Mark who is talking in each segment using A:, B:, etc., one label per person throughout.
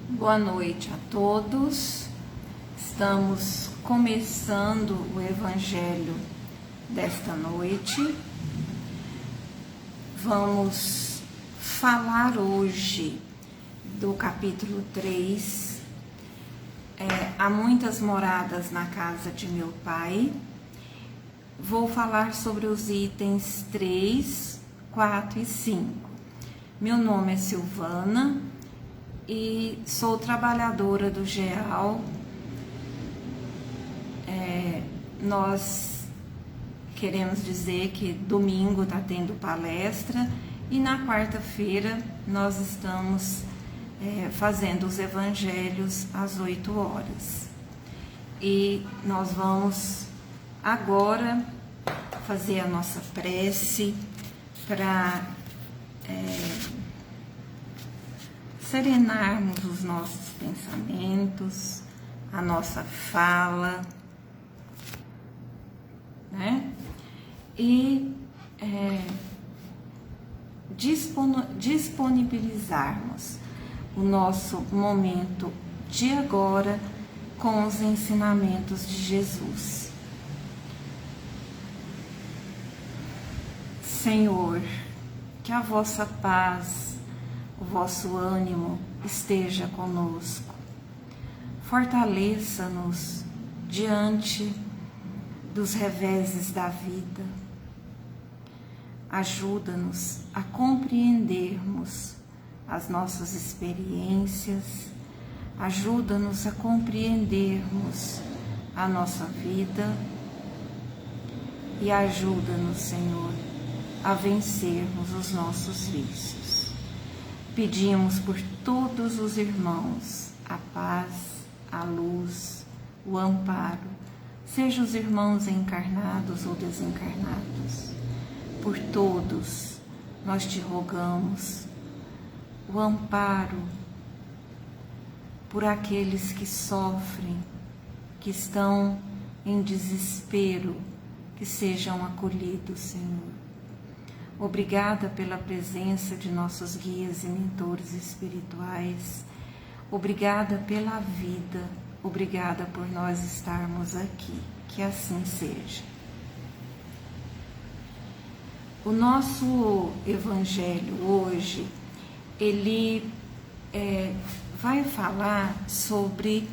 A: Boa noite a todos. Estamos começando o Evangelho desta noite. Vamos falar hoje do capítulo 3. Há muitas moradas na casa de meu pai. Vou falar sobre os itens 3, 4 e 5. Meu nome é Silvana e sou trabalhadora do GEAL. Nós queremos dizer que domingo está tendo palestra e na quarta-feira nós estamos fazendo os evangelhos às 8 horas. E nós vamos agora fazer a nossa prece para serenarmos os nossos pensamentos, a nossa fala, né? E disponibilizarmos o nosso momento de agora com os ensinamentos de Jesus. Senhor, que a vossa paz, o vosso ânimo esteja conosco. Fortaleça-nos diante dos reveses da vida. Ajuda-nos a compreendermos as nossas experiências. Ajuda-nos a compreendermos a nossa vida. E ajuda-nos, Senhor, a vencermos os nossos vícios. Pedimos por todos os irmãos a paz, a luz, o amparo, seja os irmãos encarnados ou desencarnados. Por todos nós te rogamos o amparo por aqueles que sofrem, que estão em desespero, que sejam acolhidos, Senhor. Obrigada pela presença de nossos guias e mentores espirituais. Obrigada pela vida. Obrigada por nós estarmos aqui. Que assim seja. O nosso evangelho hoje, ele vai falar sobre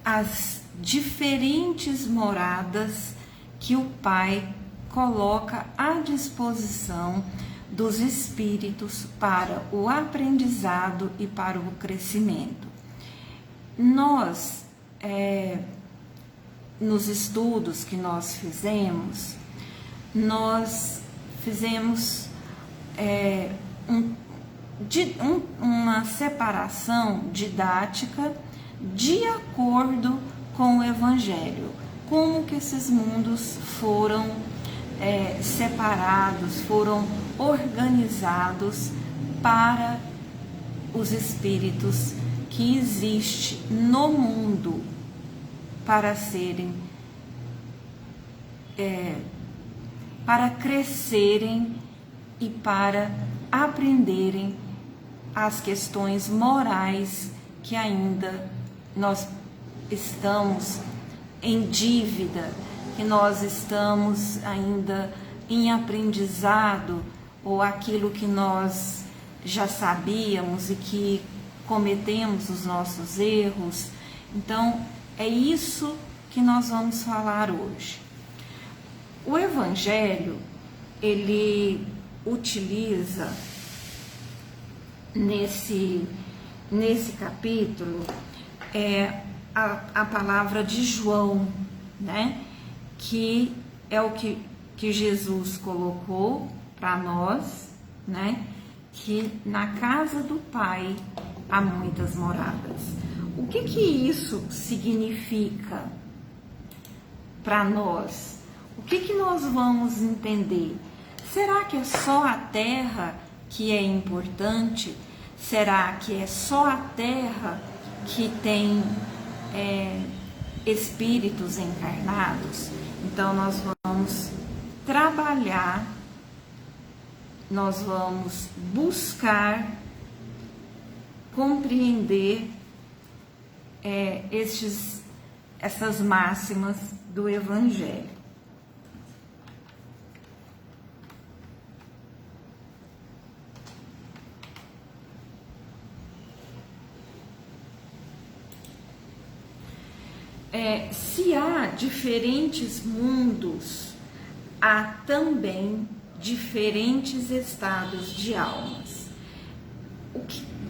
A: as diferentes moradas que o Pai coloca à disposição dos espíritos para o aprendizado e para o crescimento. Nós, nos estudos que nós fizemos uma separação didática de acordo com o Evangelho, como que esses mundos foram separados, foram organizados para os espíritos que existem no mundo para crescerem e para aprenderem as questões morais que ainda nós estamos em dívida, que nós estamos ainda em aprendizado, ou aquilo que nós já sabíamos e que cometemos os nossos erros. Então, é isso que nós vamos falar hoje. O Evangelho, ele utiliza nesse capítulo a palavra de João, né? Que é o que Jesus colocou para nós, né? Que na casa do Pai há muitas moradas. O que isso significa para nós? O que nós vamos entender? Será que é só a terra que é importante? Será que é só a terra que tem espíritos encarnados? Então nós vamos trabalhar, nós vamos buscar compreender essas máximas do Evangelho. Se há diferentes mundos, há também diferentes estados de almas.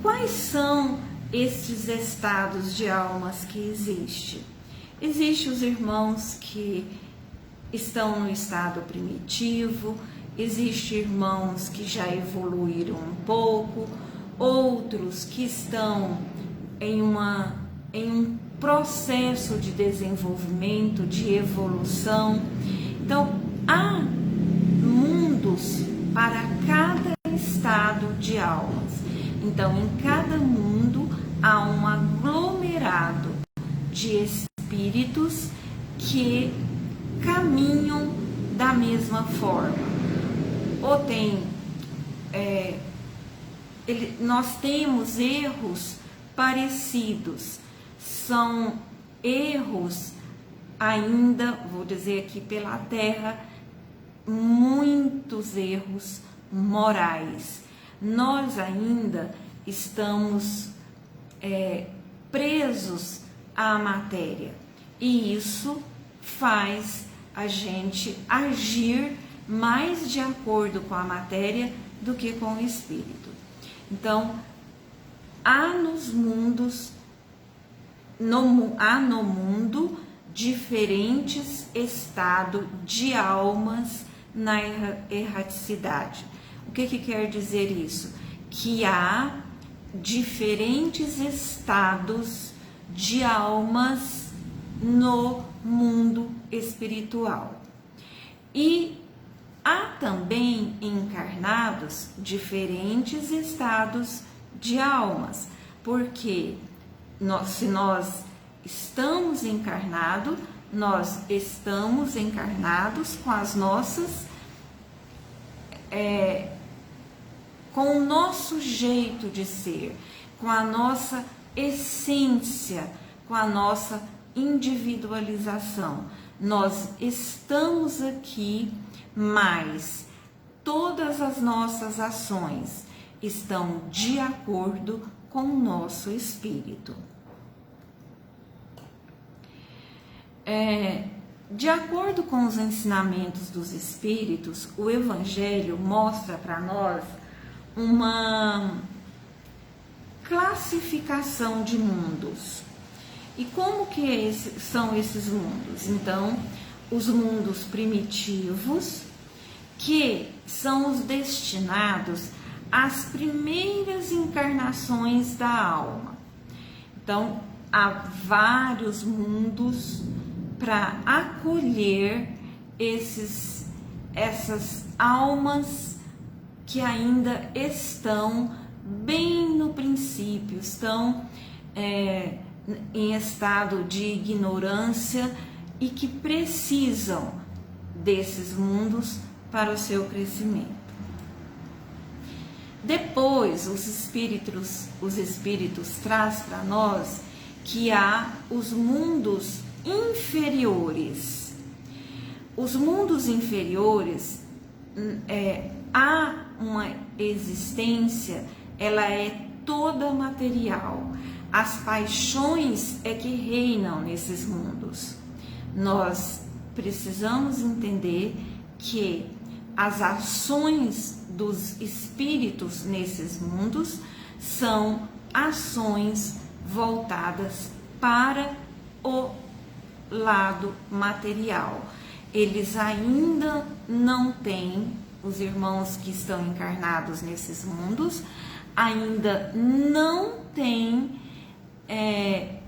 A: Quais são esses estados de almas que existem? Existem os irmãos que estão no estado primitivo, existem irmãos que já evoluíram um pouco, outros que estão em um processo de desenvolvimento, de evolução. Então, há mundos para cada estado de almas. Então, em cada mundo há um aglomerado de espíritos que caminham da mesma forma. Nós temos erros parecidos, são erros ainda, vou dizer aqui pela Terra, muitos erros morais. Nós ainda estamos presos à matéria, e isso faz a gente agir mais de acordo com a matéria do que com o espírito. Então, há no mundo diferentes estados de almas na erraticidade. O que quer dizer isso? Que há diferentes estados de almas no mundo espiritual. E há também encarnados diferentes estados de almas, porque se nós estamos encarnados, nós estamos encarnados com as nossas, com o nosso jeito de ser, com a nossa essência, com a nossa individualização. Nós estamos aqui, mas todas as nossas ações estão de acordo com o nosso espírito. De acordo com os ensinamentos dos espíritos, o Evangelho mostra para nós uma classificação de mundos. E como que são esses mundos? Então, os mundos primitivos, que são os destinados às primeiras encarnações da alma. Então, há vários mundos para acolher essas almas que ainda estão bem no princípio, estão em estado de ignorância e que precisam desses mundos para o seu crescimento. Depois, os espíritos trazem para nós que há os mundos inferiores. Os mundos inferiores, há uma existência, ela é toda material. As paixões é que reinam nesses mundos. Nós precisamos entender que as ações dos espíritos nesses mundos são ações voltadas para o lado material. Eles ainda não têm, os irmãos que estão encarnados nesses mundos, ainda não têm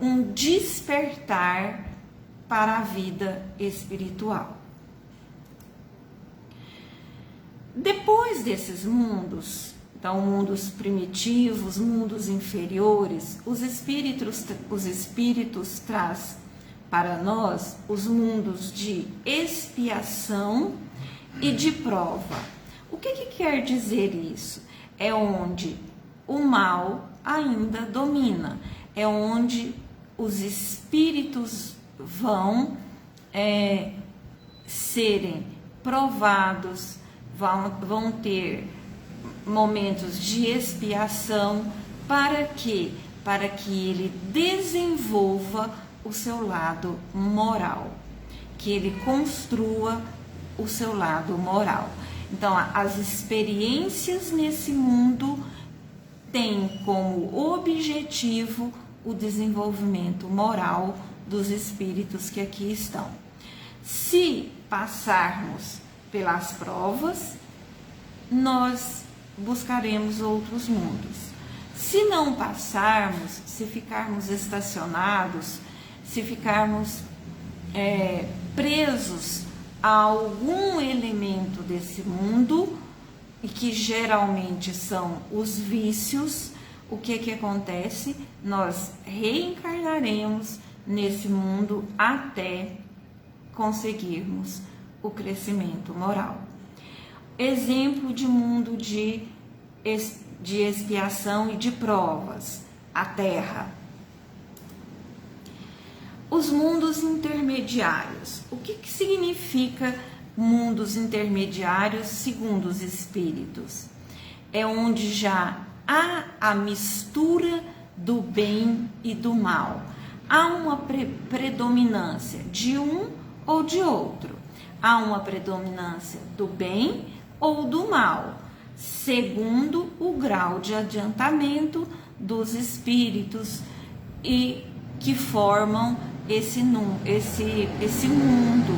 A: um despertar para a vida espiritual. Depois desses mundos, então mundos primitivos, mundos inferiores, os espíritos trazem para nós os mundos de expiação e de prova. O que quer dizer isso? É onde o mal ainda domina, é onde os espíritos vão serem provados, vão ter momentos de expiação. Para quê? Para que ele desenvolva o seu lado moral, que ele construa o seu lado moral. Então, as experiências nesse mundo têm como objetivo o desenvolvimento moral dos espíritos que aqui estão. Se passarmos pelas provas, nós buscaremos outros mundos. Se não passarmos, se ficarmos estacionados, se ficarmos presos a algum elemento desse mundo, e que geralmente são os vícios, o que acontece? Nós reencarnaremos nesse mundo até conseguirmos o crescimento moral. Exemplo de mundo de expiação e de provas: a Terra. Os mundos intermediários. O que significa mundos intermediários segundo os espíritos? É onde já há a mistura do bem e do mal. Há uma predominância de um ou de outro. Há uma predominância do bem ou do mal, segundo o grau de adiantamento dos espíritos e que formam esse mundo.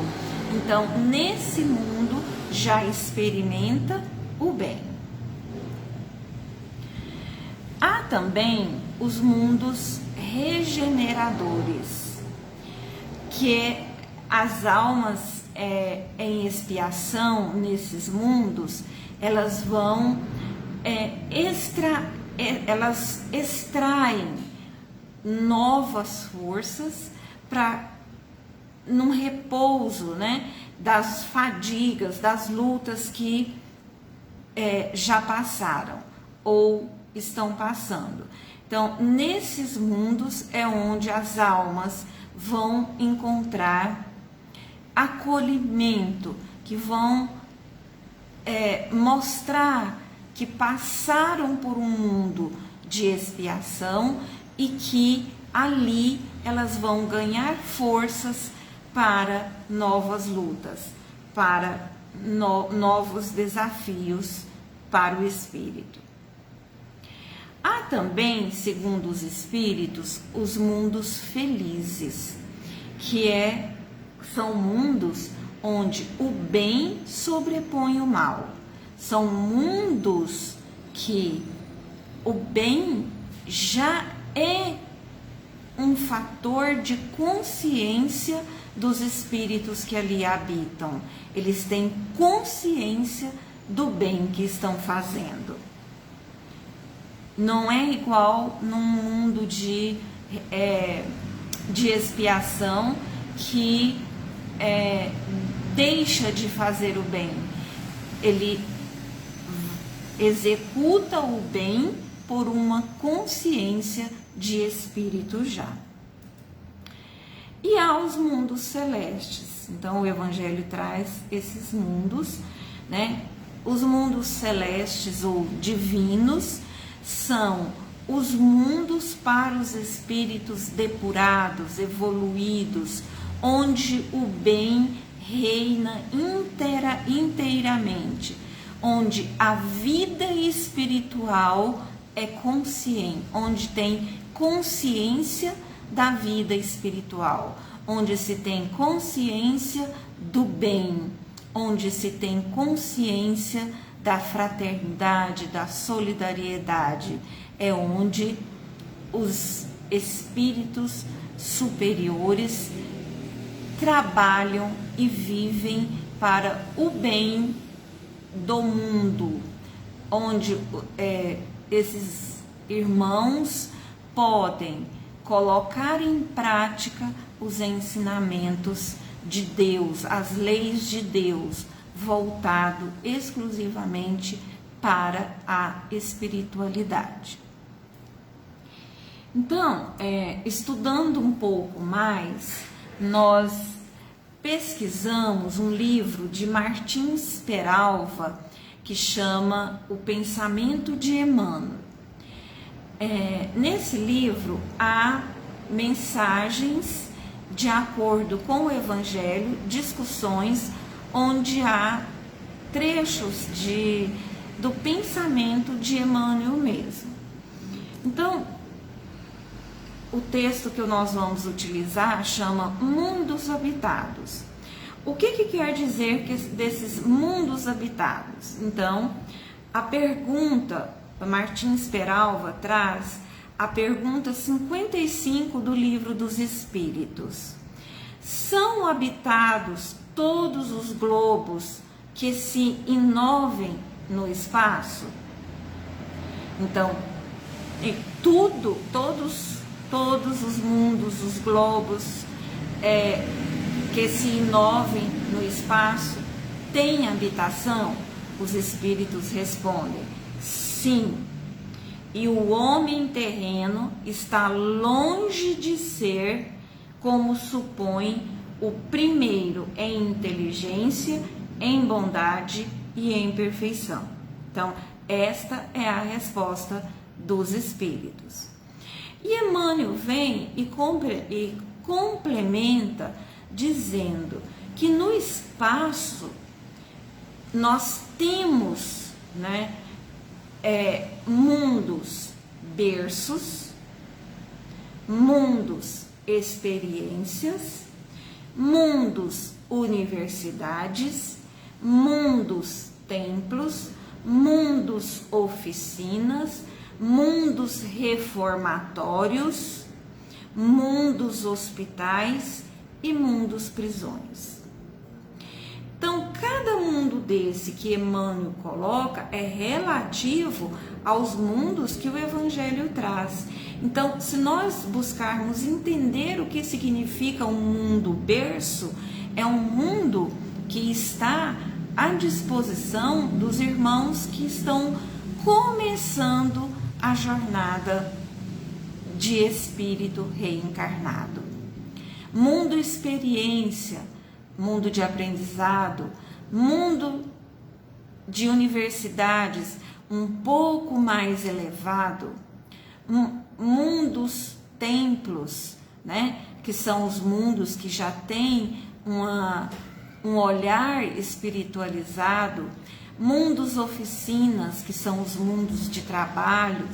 A: Então, nesse mundo já experimenta o bem. Há também os mundos regeneradores, que as almas em expiação nesses mundos, elas vão elas extraem novas forças para num repouso, né, das fadigas, das lutas que já passaram ou estão passando. Então, nesses mundos é onde as almas vão encontrar acolhimento, que vão mostrar que passaram por um mundo de expiação e que ali elas vão ganhar forças para novas lutas, para novos desafios para o espírito. Há também, segundo os espíritos, os mundos felizes, que são mundos onde o bem sobrepõe o mal. São mundos que o bem já é um fator de consciência dos espíritos que ali habitam. Eles têm consciência do bem que estão fazendo. Não é igual num mundo de expiação que deixa de fazer o bem. Ele executa o bem por uma consciência de espírito já. E há os mundos celestes. Então o Evangelho traz esses mundos, né? Os mundos celestes ou divinos são os mundos para os espíritos depurados, evoluídos, onde o bem reina inteiramente, onde a vida espiritual é consciente, onde tem consciência da vida espiritual, onde se tem consciência do bem, onde se tem consciência da fraternidade, da solidariedade. É onde os espíritos superiores trabalham e vivem para o bem do mundo, onde esses irmãos podem colocar em prática os ensinamentos de Deus, as leis de Deus, voltado exclusivamente para a espiritualidade. Então, estudando um pouco mais, nós pesquisamos um livro de Martins Peralva que chama O Pensamento de Emmanuel. Nesse livro há mensagens de acordo com o Evangelho, discussões onde há trechos do pensamento de Emmanuel mesmo. Então, o texto que nós vamos utilizar chama Mundos Habitados. O que quer dizer desses mundos habitados? Então, a pergunta, Martins Peralva traz a pergunta 55 do Livro dos Espíritos. São habitados todos os globos que se inovem no espaço? Então, todos os mundos, os globos que se inovem no espaço têm habitação? Os espíritos respondem, sim. E o homem terreno está longe de ser, como supõe, o primeiro em inteligência, em bondade e em perfeição. Então, esta é a resposta dos espíritos. E Emmanuel vem e complementa dizendo que no espaço nós temos, mundos berços, mundos experiências, mundos universidades, mundos templos, mundos oficinas, mundos reformatórios, mundos hospitais e mundos prisões. Então, cada mundo desse que Emmanuel coloca é relativo aos mundos que o Evangelho traz. Então, se nós buscarmos entender o que significa um mundo berço, é um mundo que está à disposição dos irmãos que estão começando a jornada de espírito reencarnado. Mundo experiência, mundo de aprendizado, mundo de universidades um pouco mais elevado, mundos templos, que são os mundos que já têm um olhar espiritualizado, mundos oficinas, que são os mundos de trabalho,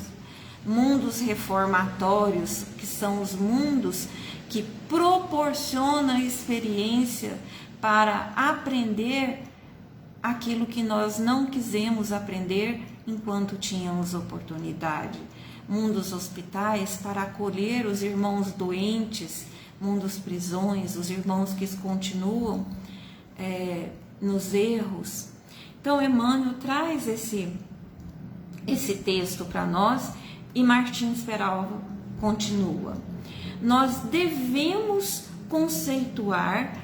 A: mundos reformatórios, que são os mundos que proporcionam experiência para aprender aquilo que nós não quisemos aprender enquanto tínhamos oportunidade. Mundos hospitais para acolher os irmãos doentes, mundos prisões, os irmãos que continuam nos erros. Então, Emmanuel traz esse texto para nós e Martins Peralva continua. Nós devemos conceituar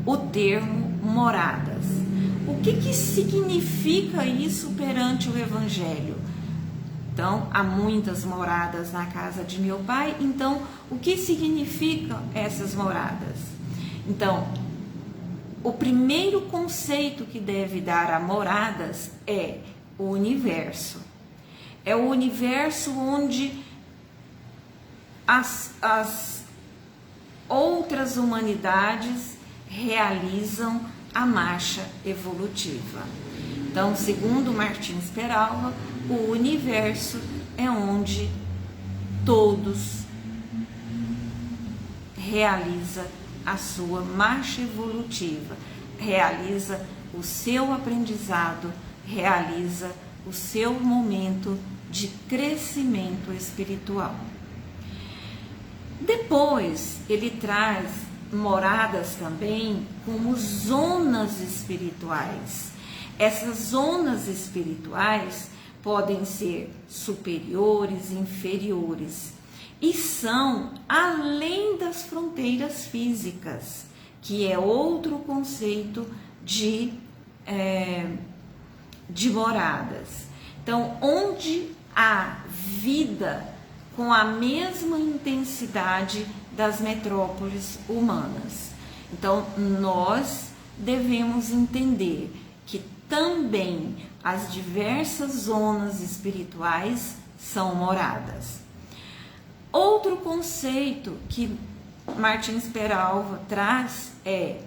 A: o termo moradas. O que significa isso perante o Evangelho? Então, há muitas moradas na casa de meu pai. Então, o que significam essas moradas? Então, o primeiro conceito que deve dar a moradas é o universo. É o universo onde as outras humanidades realizam a marcha evolutiva. Então, segundo Martins Peralva, o universo é onde todos realiza a sua marcha evolutiva, realiza o seu aprendizado, realiza o seu momento de crescimento espiritual. Depois, ele traz moradas também como zonas espirituais. Essas zonas espirituais podem ser superiores, inferiores, e são além das fronteiras físicas, que é outro conceito de moradas. Então, onde há vida com a mesma intensidade das metrópoles humanas. Então, nós devemos entender que também as diversas zonas espirituais são moradas. Outro conceito que Martins Peralva traz é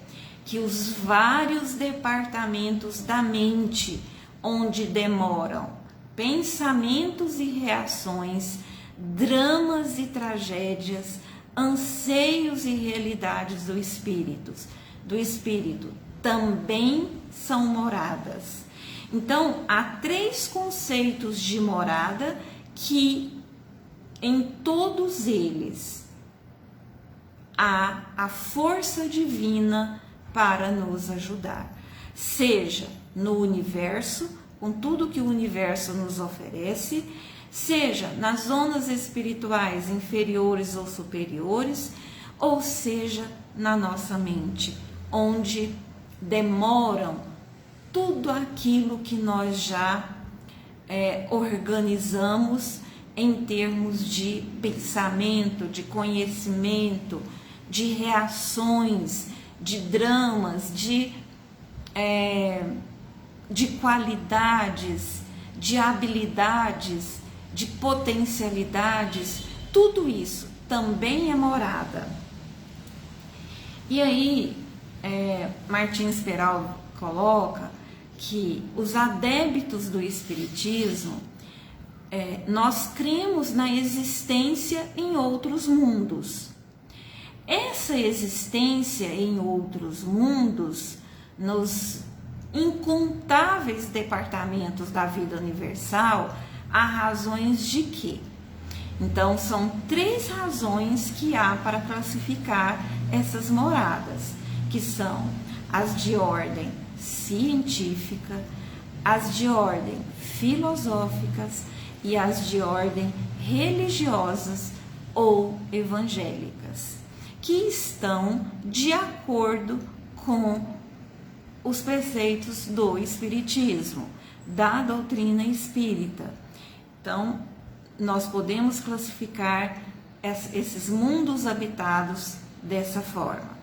A: que os vários departamentos da mente, onde demoram pensamentos e reações, dramas e tragédias, anseios e realidades do espírito, também são moradas. Então, há 3 conceitos de morada que em todos eles há a força divina para nos ajudar, seja no universo, com tudo que o universo nos oferece, seja nas zonas espirituais inferiores ou superiores, ou seja na nossa mente, onde demoram tudo aquilo que nós já organizamos em termos de pensamento, de conhecimento, de reações, de dramas, de qualidades, de habilidades, de potencialidades, tudo isso também é morada. E aí, Martins Peralva coloca que os adeptos do Espiritismo, nós cremos na existência em outros mundos. Essa existência em outros mundos, nos incontáveis departamentos da vida universal, há razões de quê? Então, são 3 razões que há para classificar essas moradas, que são as de ordem científica, as de ordem filosóficas e as de ordem religiosas ou evangélicas, que estão de acordo com os preceitos do Espiritismo, da doutrina espírita. Então, nós podemos classificar esses mundos habitados dessa forma.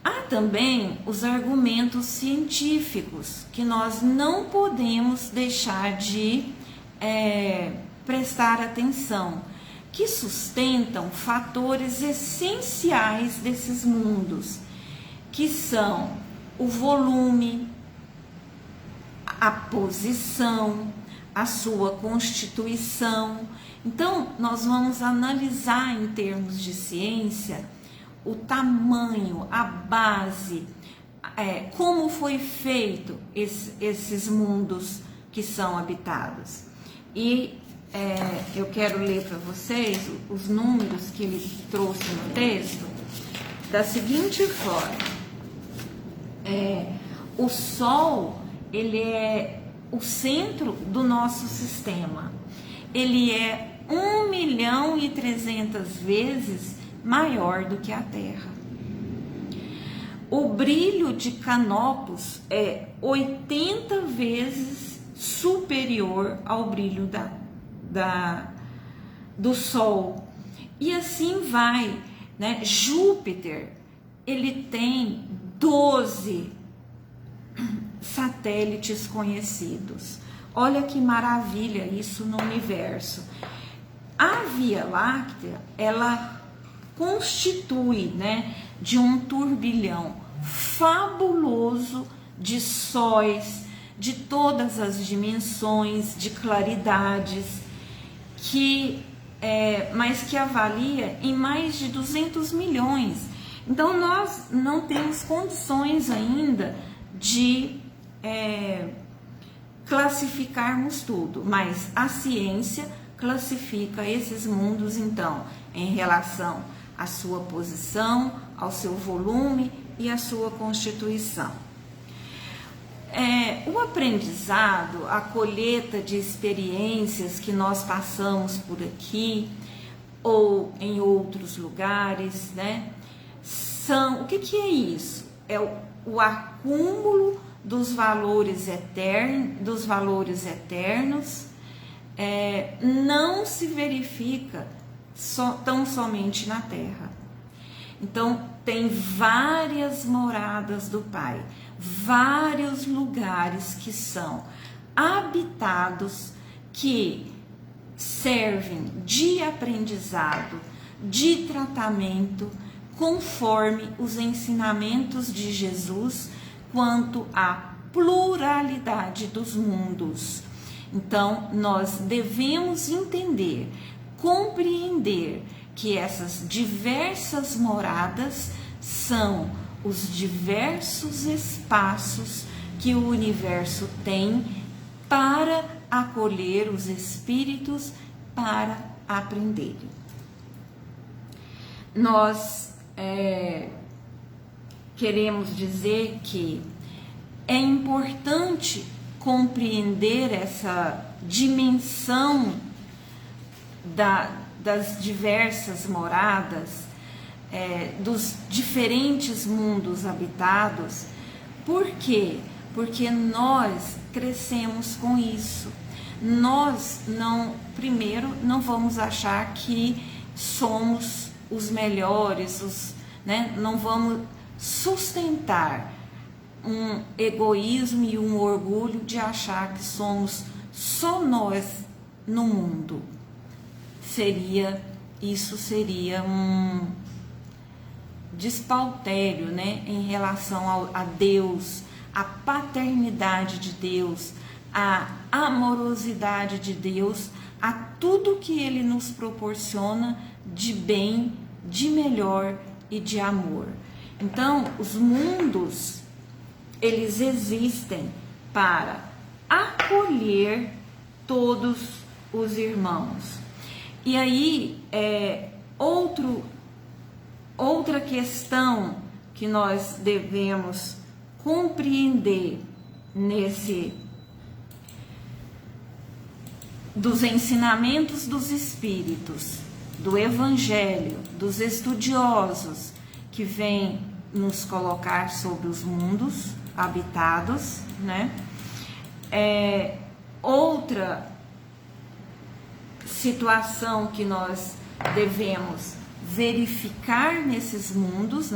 A: Há também os argumentos científicos, que nós não podemos deixar de prestar atenção, que sustentam fatores essenciais desses mundos, que são o volume, a posição, a sua constituição. Então, nós vamos analisar em termos de ciência o tamanho, a base, como foi feito esses mundos que são habitados. E eu quero ler para vocês os números que ele trouxe no texto da seguinte forma. O Sol, ele é o centro do nosso sistema. Ele é 1.300.000 vezes maior do que a Terra. O brilho de Canopus é 80 vezes superior ao brilho do Sol. E assim vai, né? Júpiter, ele tem 12 satélites conhecidos. Olha que maravilha isso no universo. A Via Láctea, ela constitui, né, de um turbilhão fabuloso de sóis, de todas as dimensões, de claridades, mas que avalia em mais de 200 milhões. Então, nós não temos condições ainda de classificarmos tudo, mas a ciência classifica esses mundos, então, em relação à sua posição, ao seu volume e à sua constituição. O aprendizado, a colheita de experiências que nós passamos por aqui ou em outros lugares, né? O que é isso? É o acúmulo dos valores eternos não se verifica tão somente na terra. Então, tem várias moradas do Pai, vários lugares que são habitados, que servem de aprendizado, de tratamento, conforme os ensinamentos de Jesus quanto à pluralidade dos mundos. Então, nós devemos entender, compreender que essas diversas moradas são os diversos espaços que o universo tem para acolher os espíritos para aprenderem. Nós queremos dizer que é importante compreender essa dimensão das diversas moradas, dos diferentes mundos habitados. Por quê? Porque nós crescemos com isso. Nós não vamos achar que somos os melhores, não vamos sustentar um egoísmo e um orgulho de achar que somos só nós no mundo. Isso seria um despautério, em relação a Deus, a paternidade de Deus, a amorosidade de Deus, a tudo que Ele nos proporciona de bem, de melhor e de amor. Então, os mundos, eles existem para acolher todos os irmãos. E aí, outra questão que nós devemos compreender dos ensinamentos dos espíritos, do evangelho, dos estudiosos que vêm nos colocar sobre os mundos habitados, outra situação que nós devemos verificar nesses mundos,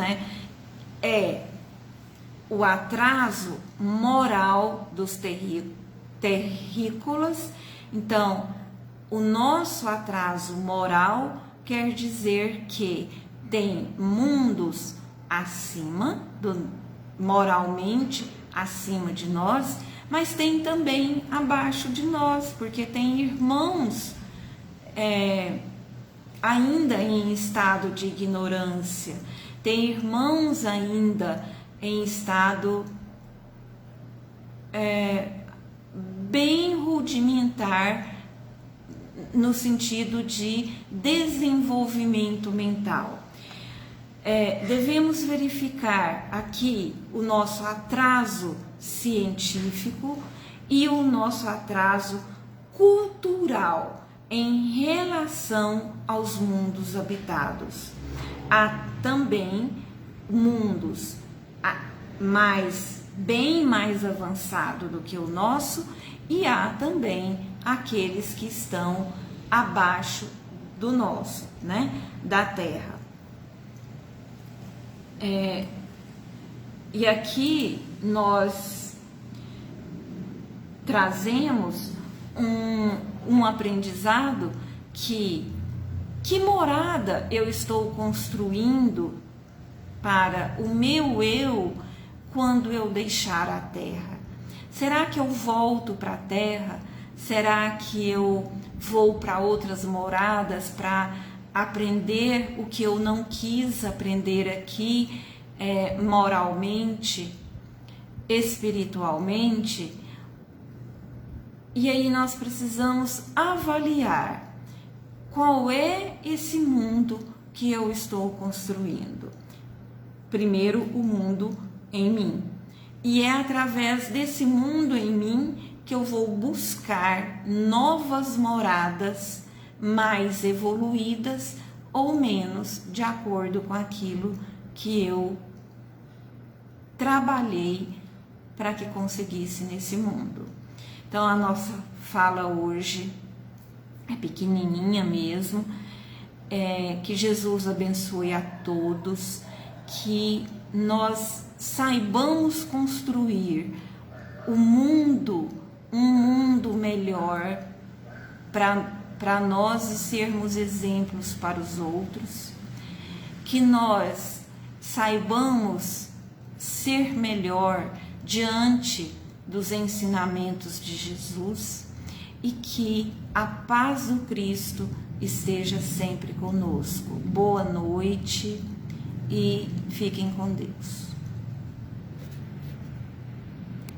A: é o atraso moral dos terrícolas. Então, o nosso atraso moral quer dizer que tem mundos moralmente acima de nós, mas tem também abaixo de nós, porque tem irmãos ainda em estado de ignorância, tem irmãos ainda em estado bem rudimentar, no sentido de desenvolvimento mental. Devemos verificar aqui o nosso atraso científico e o nosso atraso cultural em relação aos mundos habitados. Há também mundos bem mais avançados do que o nosso, e há também aqueles que estão abaixo do nosso, da Terra. E aqui nós trazemos um aprendizado que morada eu estou construindo para o meu eu quando eu deixar a Terra? Será que eu volto para a Terra? Será que eu vou para outras moradas para aprender o que eu não quis aprender aqui, moralmente, espiritualmente? E aí nós precisamos avaliar qual é esse mundo que eu estou construindo. Primeiro, o mundo em mim. E é através desse mundo em mim que eu vou buscar novas moradas mais evoluídas ou menos, de acordo com aquilo que eu trabalhei para que conseguisse nesse mundo. Então, a nossa fala hoje é pequenininha mesmo. Que Jesus abençoe a todos, que nós saibamos construir um mundo melhor para nós e sermos exemplos para os outros, que nós saibamos ser melhor diante dos ensinamentos de Jesus e que a paz do Cristo esteja sempre conosco. Boa noite e fiquem com Deus.